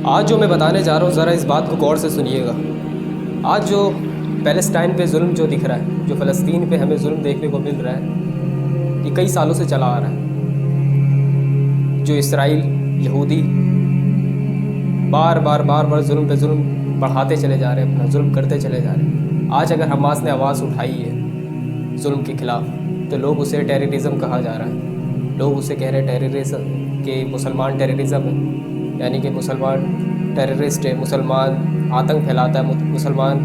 آج جو میں بتانے جا رہا ہوں ذرا اس بات کو غور سے سنیے گا۔ آج جو پیلسٹائن پہ ظلم جو دکھ رہا ہے، جو فلسطین پہ ہمیں ظلم دیکھنے کو مل رہا ہے، یہ کئی سالوں سے چلا آ رہا ہے۔ جو اسرائیل یہودی بار بار ظلم پہ ظلم بڑھاتے چلے جا رہے ہیں، اپنا ظلم کرتے چلے جا رہے ہیں۔ آج اگر حماس نے آواز اٹھائی ہے ظلم کے خلاف تو لوگ اسے ٹیررزم کہا جا رہا ہے۔ لوگ اسے کہہ رہے ہیں ٹیررزم، کہ مسلمان ٹیررزم ہے، یعنی کہ مسلمان ٹیررسٹ ہے، مسلمان آتنک پھیلاتا ہے، مسلمان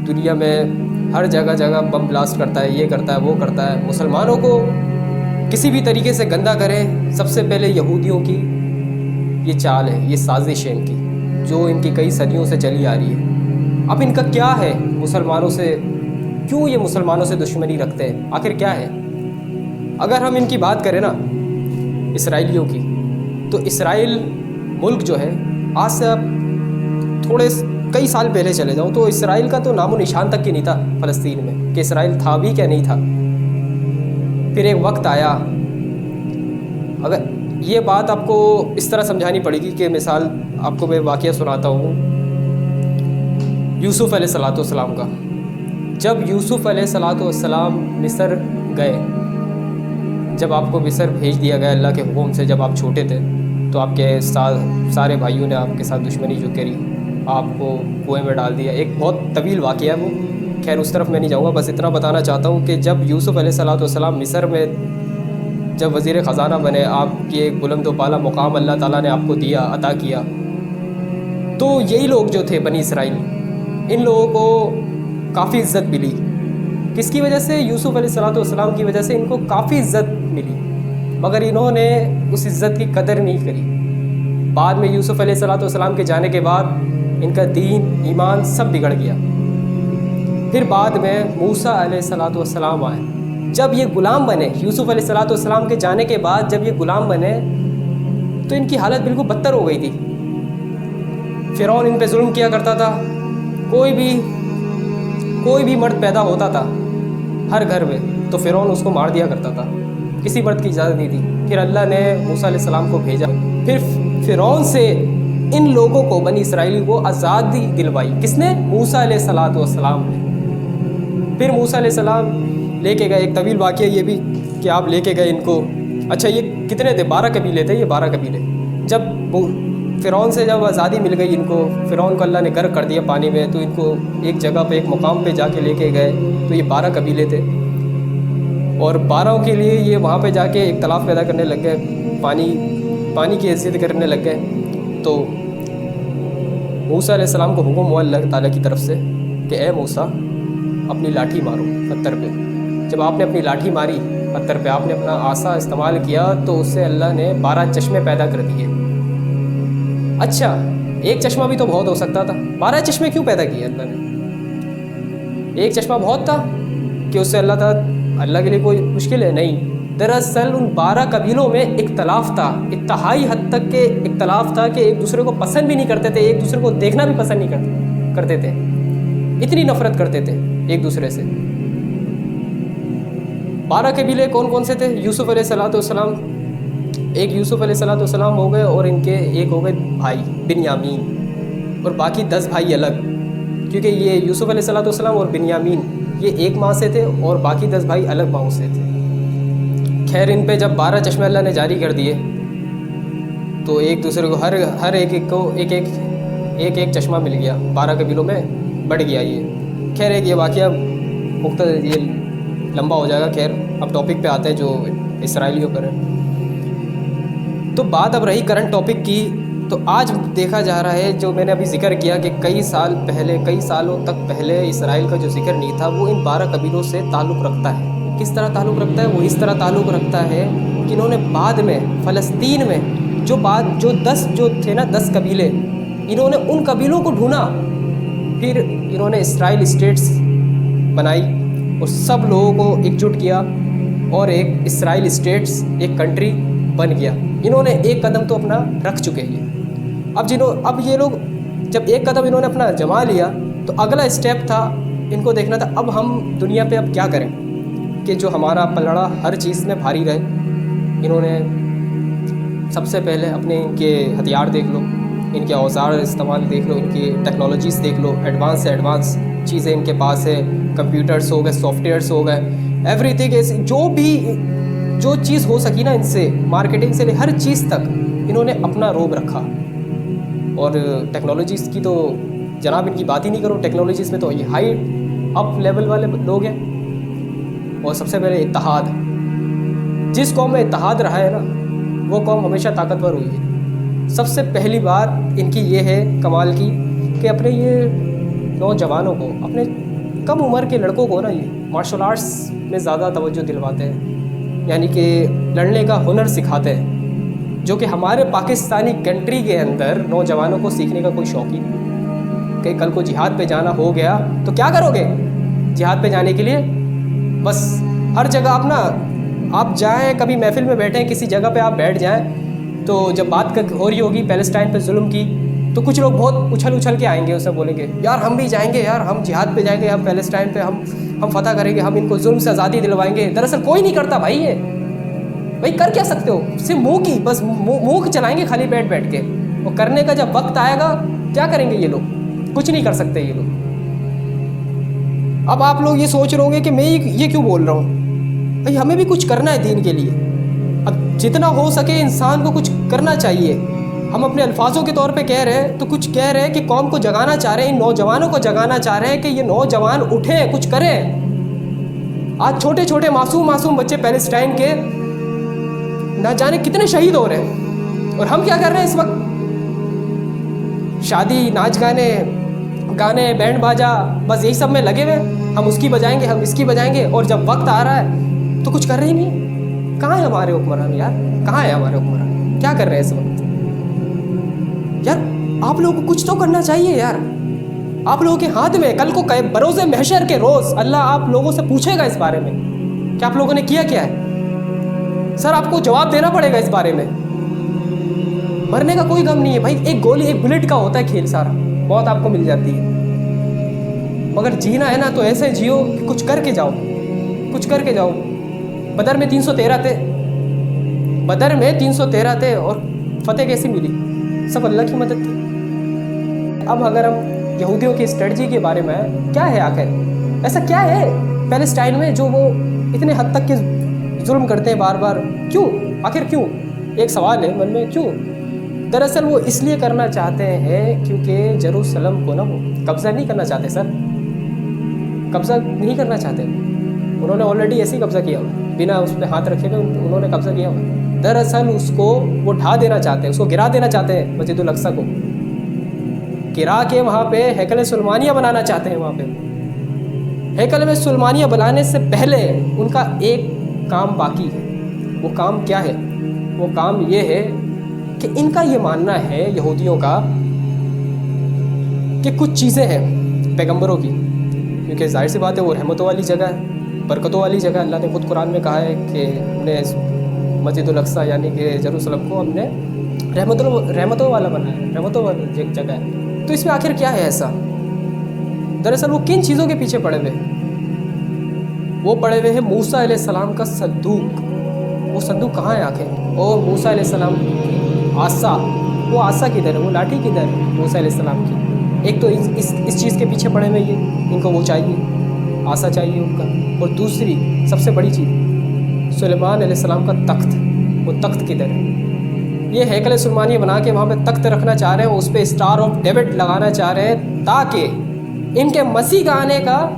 دنیا میں ہر جگہ بم بلاسٹ کرتا ہے، یہ کرتا ہے وہ کرتا ہے، مسلمانوں کو کسی بھی طریقے سے گندہ کرے۔ سب سے پہلے یہودیوں کی یہ چال ہے، یہ سازش ہے ان کی، جو ان کی کئی صدیوں سے چلی آ رہی ہے۔ اب ان کا کیا ہے مسلمانوں سے، کیوں یہ مسلمانوں سے دشمنی رکھتے ہیں، آخر کیا ہے؟ اگر ہم ان کی بات کریں نا اسرائیلیوں کی، تو اسرائیل ملک جو ہے، آج سے اب کئی سال پہلے چلے جاؤں تو اسرائیل کا تو نام و نشان تک کی نہیں تھا فلسطین میں، کہ اسرائیل تھا بھی کیا نہیں تھا۔ پھر ایک وقت آیا، اگر یہ بات آپ کو اس طرح سمجھانی پڑے گی کہ مثال آپ کو میں واقعہ سناتا ہوں یوسف علیہ السلام کا۔ جب یوسف علیہ السلام مصر گئے، جب آپ کو مصر بھیج دیا گیا اللہ کے حکم سے، جب آپ چھوٹے تھے تو آپ کے سارے بھائیوں نے آپ کے ساتھ دشمنی جو کری، آپ کو کنویں میں ڈال دیا۔ ایک بہت طویل واقعہ ہے وہ، خیر اس طرف میں نہیں جاؤں گا، بس اتنا بتانا چاہتا ہوں کہ جب یوسف علیہ السلام مصر میں جب وزیر خزانہ بنے، آپ کی ایک بلند و بالا مقام اللہ تعالیٰ نے آپ کو دیا، عطا کیا، تو یہی لوگ جو تھے بنی اسرائیل، ان لوگوں کو کافی عزت ملی۔ کس کی وجہ سے؟ یوسف علیہ السلام کی وجہ سے ان کو کافی عزت ملی، مگر انہوں نے اس عزت کی قدر نہیں کری۔ بعد میں یوسف علیہ السلام کے جانے کے بعد ان کا دین ایمان سب بگڑ گیا۔ پھر بعد میں موسیٰ علیہ السلام آئے، جب یہ غلام بنے، یوسف علیہ السلام کے جانے کے بعد جب یہ غلام بنے تو ان کی حالت بالکل بدتر ہو گئی تھی۔ فرعون ان پہ ظلم کیا کرتا تھا، کوئی بھی مرد پیدا ہوتا تھا ہر گھر میں تو فرعون اس کو مار دیا کرتا تھا، کسی مرد کی اجازت نہیں تھی۔ پھر اللہ نے موسیٰ علیہ السلام کو بھیجا، پھر فرعون سے ان لوگوں کو، بنی اسرائیل کو آزادی دلوائی۔ کس نے؟ موسیٰ علیہ السلام نے۔ پھر موسیٰ علیہ السلام لے کے گئے، ایک طویل واقعہ یہ بھی کہ آپ لے کے گئے ان کو۔ اچھا یہ کتنے تھے؟ 12 قبیلے تھے، یہ 12 قبیلے۔ جب فرعون سے جب آزادی مل گئی ان کو، فرعون کو اللہ نے غرق کر دیا پانی میں، تو ان کو ایک جگہ پہ، ایک مقام پہ جا کے لے کے گئے، تو یہ 12 قبیلے تھے، اور 12 کے لیے یہ وہاں پہ جا کے اختلاف پیدا کرنے لگ گئے، پانی کی حیثیت کرنے لگ گئے۔ تو موسیٰ علیہ السلام کو حکم ہوا اللہ تعالیٰ کی طرف سے کہ اے موسیٰ اپنی لاٹھی مارو پتھر پہ۔ جب آپ نے اپنی لاٹھی ماری پتھر پہ، آپ نے اپنا عصا استعمال کیا، تو اس سے اللہ نے 12 چشمے پیدا کر دیے۔ اچھا ایک چشمہ بھی تو بہت ہو سکتا تھا، 12 چشمے کیوں پیدا کیے اللہ نے؟ ایک چشمہ بہت تھا کہ اس سے اللہ کے لیے کوئی مشکل ہے؟ نہیں، دراصل ان 12 قبیلوں میں اختلاف تھا، انتہائی حد تک کے اختلاف تھا کہ ایک دوسرے کو پسند بھی نہیں کرتے تھے، ایک دوسرے کو دیکھنا بھی پسند نہیں کرتے تھے، اتنی نفرت کرتے تھے ایک دوسرے سے۔ 12 قبیلے کون کون سے تھے؟ یوسف علیہ السلام، ایک یوسف علیہ السلام ہو گئے، اور ان کے ایک ہو گئے بھائی بنیامین، اور باقی 10 بھائی الگ، کیونکہ یہ یوسف علیہ السلام اور بنیامین یہ ایک ماں سے تھے، اور باقی 10 بھائی الگ ماؤں سے تھے۔ خیر ان پہ جب 12 چشمے اللہ نے جاری کر دیے، تو ایک دوسرے کو ہر ایک کو ایک چشمہ مل گیا، 12 قبیلوں میں بڑھ گیا یہ۔ خیر ایک یہ واقعہ مختصر، یہ لمبا ہو جائے گا۔ خیر اب ٹاپک پہ آتے ہیں جو اسرائیلیوں پر ہے۔ تو بات اب رہی کرنٹ ٹاپک کی، تو آج دیکھا جا رہا ہے، جو میں نے ابھی ذکر کیا کہ کئی سالوں تک پہلے اسرائیل کا جو ذکر نہیں تھا، وہ ان 12 قبیلوں سے تعلق رکھتا ہے۔ کس طرح تعلق رکھتا ہے؟ وہ اس طرح تعلق رکھتا ہے کہ انہوں نے بعد میں فلسطین میں جو 10 قبیلے، انہوں نے ان قبیلوں کو ڈھونڈا، پھر انہوں نے اسرائیل اسٹیٹس بنائی اور سب لوگوں کو ایکجٹ کیا، اور ایک اسرائیل اسٹیٹس ایک کنٹری بن گیا۔ انہوں نے ایک قدم تو اپنا رکھ چکے ہیں۔ اب یہ لوگ جب ایک قدم انہوں نے اپنا جما لیا، تو اگلا اسٹیپ تھا ان کو دیکھنا تھا اب ہم دنیا پہ اب کیا کریں کہ جو ہمارا پلڑا ہر چیز میں بھاری رہے۔ انہوں نے سب سے پہلے اپنے ان کے ہتھیار دیکھ لو، ان کے اوزار استعمال دیکھ لو، ان کی ٹیکنالوجیز دیکھ لو، ایڈوانس سے ایڈوانس چیزیں ان کے پاس ہے، کمپیوٹرس ہو گئے، سافٹ ویئرس ہو گئے، ایوری تھنگ، جو چیز ہو سکی نا ان سے، مارکیٹنگ سے لے ہر چیز تک انہوں نے اپنا روب رکھا. اور ٹیکنالوجیز کی تو جناب ان کی بات ہی نہیں کرو، ٹیکنالوجیز میں تو یہ ہائی اپ لیول والے لوگ ہیں. اور سب سے پہلے اتحاد، جس قوم میں اتحاد رہا ہے نا وہ قوم ہمیشہ طاقتور ہوئی ہے. سب سے پہلی بات ان کی یہ ہے کمال کی کہ اپنے یہ نوجوانوں کو، اپنے کم عمر کے لڑکوں کو نا یہ مارشل آرٹس میں زیادہ توجہ دلواتے ہیں، یعنی کہ لڑنے کا ہنر سکھاتے ہیں، جو کہ ہمارے پاکستانی کنٹری کے اندر نوجوانوں کو سیکھنے کا کوئی شوق ہی نہیں. کہ کل کو جہاد پہ جانا ہو گیا تو کیا کرو گے؟ جہاد پہ جانے کے لیے بس ہر جگہ آپ جائیں، کبھی محفل میں بیٹھیں، کسی جگہ پہ آپ بیٹھ جائیں تو جب بات ہو رہی ہوگی پیلسٹائن پہ ظلم کی تو کچھ لوگ بہت اچھل کے آئیں گے، اسے بولیں گے یار ہم بھی جائیں گے، یار ہم جہاد پہ جائیں گے، ہم پیلسٹائن پہ ہم فتح کریں گے، ہم ان کو ظلم سے آزادی دلوائیں گے. دراصل کوئی نہیں کرتا بھائی، یہ بھائی کر کیا سکتے ہو؟ صرف منہ چلائیں گے خالی بیٹھ کے. اور کرنے کا جب وقت آئے گا کیا کریں گے یہ لوگ؟ کچھ نہیں کر سکتے یہ لوگ. اب آپ لوگ یہ سوچ رہے ہوں گے کہ میں یہ کیوں بول رہا ہوں؟ بھائی ہمیں بھی کچھ کرنا ہے دین کے لیے. اب جتنا ہو سکے انسان کو کچھ کرنا چاہیے. ہم اپنے الفاظوں کے طور پہ کہہ رہے ہیں تو کچھ کہہ رہے ہیں کہ قوم کو جگانا چاہ رہے ہیں، ان نوجوانوں کو جگانا چاہ رہے ہیں کہ یہ نوجوان اٹھیں، کچھ کریں. آج چھوٹے چھوٹے معصوم بچے پیلسٹائن کے نہ جانے کتنے شہید ہو رہے ہیں، اور ہم کیا کر رہے ہیں اس وقت؟ شادی، ناچ گانے، بینڈ باجا، بس یہی سب میں لگے ہوئے. ہم اس کی بجائیں گے، ہم اس کی بجائیں گے، اور جب وقت آ رہا ہے تو کچھ کر رہے ہی نہیں. کہاں ہے ہمارے حکمران یار؟ کہاں ہے ہمارے حکمران؟ کیا کر رہے ہیں اس وقت یار؟ آپ لوگوں کو کچھ تو کرنا چاہیے یار. آپ لوگوں کے ہاتھ میں کل کو بروز محشر کے روز اللہ آپ لوگوں سے پوچھے گا اس بارے میں کہ آپ لوگوں نے کیا ہے. سر آپ کو جواب دینا پڑے گا اس بارے میں. مرنے کا کوئی غم نہیں ہے بھائی، ایک گولی، ایک بلٹ کا ہوتا ہے کھیل سارا، موت آپ کو مل جاتی ہے. مگر جینا ہے نا تو ایسے جیو کہ کچھ کر کے جاؤ. بدر میں 313 تھے اور فتح کیسی ملی؟ سب اللہ کی مدد تھی. اب اگر ہم یہودیوں کی اسٹریٹجی کے بارے میں، کیا ہے آخر؟ ایسا کیا ہے پیلسٹائن میں جو وہ اتنے حد تک کے ظلم کرتے ہیں بار بار؟ کیوں؟ آخر کیوں؟ ایک سوال ہے من میں، کیوں؟ دراصل وہ اس لیے کرنا چاہتے ہیں کیونکہ یروشلم کو نا وہ قبضہ نہیں کرنا چاہتے. سر قبضہ نہیں کرنا چاہتے، انہوں نے آلریڈی ایسے ہی قبضہ کیا ہوا، بنا اس پہ ہاتھ رکھے ہوئے انہوں نے قبضہ کیا ہوا. دراصل اس کو وہ ڈھا دینا چاہتے ہیں، اس کو گرا دینا چاہتے ہیں. مسجد الاقصی کو گرا کے وہاں پہ ہیکل سلیمانیہ بنانا چاہتے ہیں. وہاں پہ ہیکل میں سلیمانیہ بنانے سے پہلے ان کا ایک کام باقی ہے. وہ کام کیا ہے؟ وہ کام یہ ہے کہ ان کا یہ ماننا ہے یہودیوں کا کہ کچھ چیزیں ہیں پیغمبروں کی، کیونکہ ظاہر سی بات ہے وہ رحمتوں والی جگہ ہے، برکتوں والی جگہ. اللہ نے خود قرآن میں کہا ہے کہ ہم نے مسجد الاقصی یعنی کہ یروشلم کو ہم نے رحمتوں والا بنایا ہے، رحمتوں والی جگہ ہے. تو اس میں آخر کیا ہے ایسا؟ دراصل وہ کن چیزوں کے پیچھے پڑے ہوئے؟ وہ پڑے ہوئے ہیں موسیٰ علیہ السلام کا صندوق. وہ صندوق کہاں ہے آخر؟ اور موسیٰ علیہ السلام کی عصا، وہ عصا کدھر ہے؟ وہ لاٹھی کدھر ہے موسیٰ علیہ السلام کی؟ ایک تو اس چیز کے پیچھے پڑے ہوئے یہ، ان کو وہ چاہیے، عصا چاہیے ان کا. اور دوسری سب سے بڑی چیز سلیمان علیہ السلام کا تخت، وہ تخت کدھر ہے؟ یہ ہیکل سلیمانیہ بنا کے وہاں پہ تخت رکھنا چاہ رہے ہیں، اس پہ اسٹار آف ڈیوڈ لگانا چاہ رہے ہیں تاکہ ان کے مسیح کا آنے کا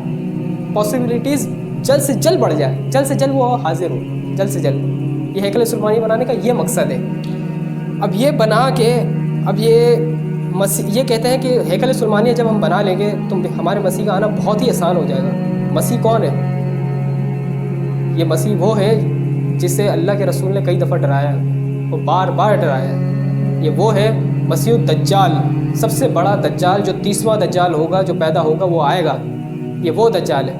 پاسبلٹیز جلد سے جلد بڑھ جائے، جلد سے جلد وہ حاضر ہو، جلد سے جلد. یہ ہیکل سلیمانیہ بنانے کا یہ مقصد ہے. اب یہ بنا کے اب یہ کہتے ہیں کہ ہیکل سلیمانیہ جب ہم بنا لیں گے تو ہمارے مسیح کا آنا بہت ہی آسان ہو جائے گا. مسیح کون ہے؟ یہ مسیح وہ ہے جسے اللہ کے رسول نے کئی دفعہ ڈرایا ہے، وہ بار بار ڈرایا ہے. یہ وہ ہے مسیح الدجال، سب سے بڑا دجال، جو 30واں دجال ہوگا جو پیدا ہوگا وہ آئے گا. یہ وہ دجال ہے.